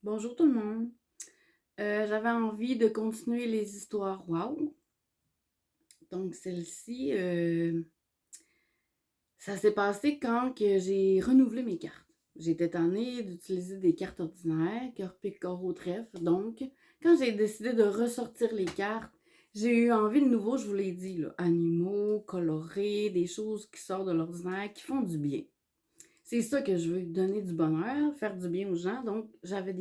Bonjour tout le monde. J'avais envie de continuer les histoires wow. Donc celle-ci, ça s'est passé quand que j'ai renouvelé mes cartes. J'étais tannée d'utiliser des cartes ordinaires, cœur pique, corps au trèfle. Donc, quand j'ai décidé de ressortir les cartes, j'ai eu envie de nouveau, je vous l'ai dit, là, animaux, colorés, des choses qui sortent de l'ordinaire, qui font du bien. C'est ça que je veux, donner du bonheur, faire du bien aux gens. Donc, j'avais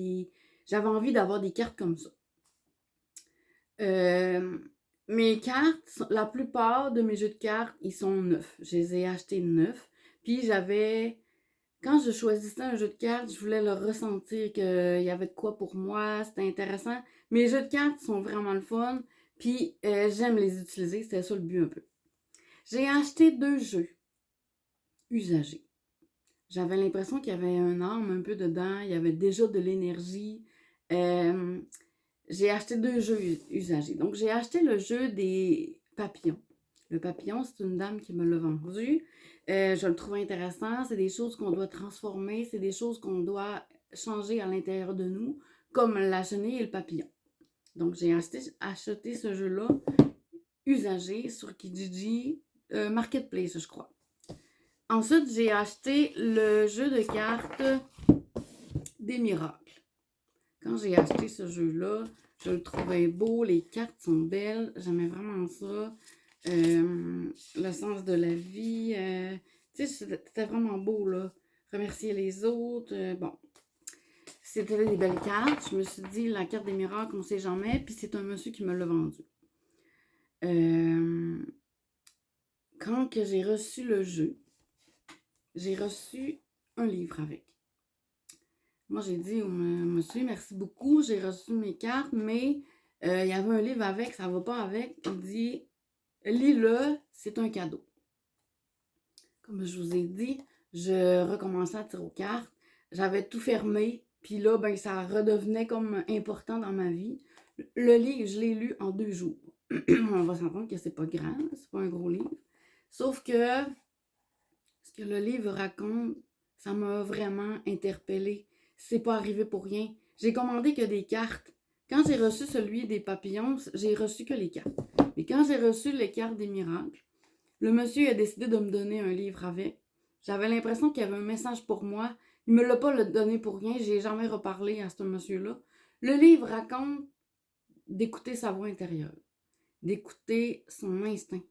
envie d'avoir des cartes comme ça. Euh, Mes cartes, la plupart de mes jeux de cartes, ils sont neufs. Je les ai achetés neufs. Puis quand je choisissais un jeu de cartes, je voulais le ressentir qu'il y avait de quoi pour moi, c'était intéressant. Mes jeux de cartes sont vraiment le fun. Puis j'aime les utiliser, c'était ça le but un peu. J'ai acheté 2 jeux usagés. J'avais l'impression qu'il y avait un âme un peu dedans, il y avait déjà de l'énergie. Euh, j'ai acheté 2 jeux usagés. Donc, j'ai acheté le jeu des papillons. Le papillon, c'est une dame qui me l'a vendu. Je le trouve intéressant. C'est des choses qu'on doit transformer. C'est des choses qu'on doit changer à l'intérieur de nous, comme la chenille et le papillon. Donc, j'ai acheté ce jeu-là usagé sur Kijiji Marketplace, je crois. Ensuite, j'ai acheté le jeu de cartes des miracles. Quand j'ai acheté ce jeu-là, je le trouvais beau, les cartes sont belles, j'aimais vraiment ça. Le sens de la vie, tu sais, c'était vraiment beau, là. Remercier les autres, bon. C'était des belles cartes. Je me suis dit, la carte des miracles, on sait jamais, puis c'est un monsieur qui me l'a vendu. Euh, quand que j'ai reçu le jeu, j'ai reçu un livre avec. Moi, j'ai dit au monsieur, merci beaucoup, j'ai reçu mes cartes, mais il y avait un livre avec, ça va pas avec. Il dit, lis-le, c'est un cadeau. Comme je vous ai dit, je recommençais à tirer aux cartes. J'avais tout fermé, puis là, ben, ça redevenait comme important dans ma vie. Le livre, je l'ai lu en 2 jours. On va s'entendre que c'est pas grand, c'est pas un gros livre. Sauf que ce que le livre raconte, ça m'a vraiment interpellée. C'est pas arrivé pour rien. J'ai commandé que des cartes. Quand j'ai reçu celui des papillons, j'ai reçu que les cartes. Mais quand j'ai reçu les cartes des miracles, le monsieur a décidé de me donner un livre avec. J'avais l'impression qu'il y avait un message pour moi. Il me l'a pas donné pour rien. J'ai jamais reparlé à ce monsieur-là. Le livre raconte d'écouter sa voix intérieure, d'écouter son instinct,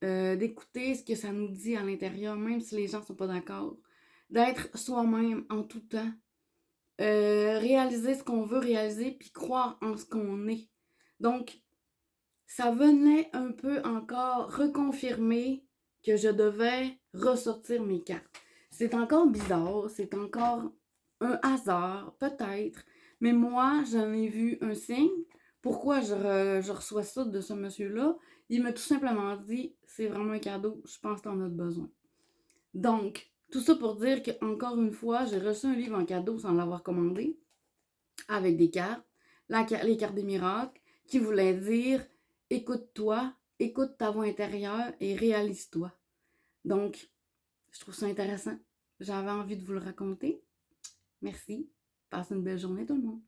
d'écouter ce que ça nous dit à l'intérieur, même si les gens sont pas d'accord, d'être soi-même en tout temps, réaliser ce qu'on veut réaliser, puis croire en ce qu'on est. Donc, ça venait un peu encore reconfirmer que je devais ressortir mes cartes. C'est encore bizarre, c'est encore un hasard, peut-être, mais moi, j'en ai vu un signe. Pourquoi je reçois ça de ce monsieur-là? Il m'a tout simplement dit, c'est vraiment un cadeau, je pense que t'en as besoin. Donc, tout ça pour dire que encore une fois, j'ai reçu un livre en cadeau sans l'avoir commandé, avec des cartes, les cartes des miracles, qui voulaient dire écoute-toi, écoute ta voix intérieure et réalise-toi. Donc, je trouve ça intéressant. J'avais envie de vous le raconter. Merci. Passez une belle journée tout le monde.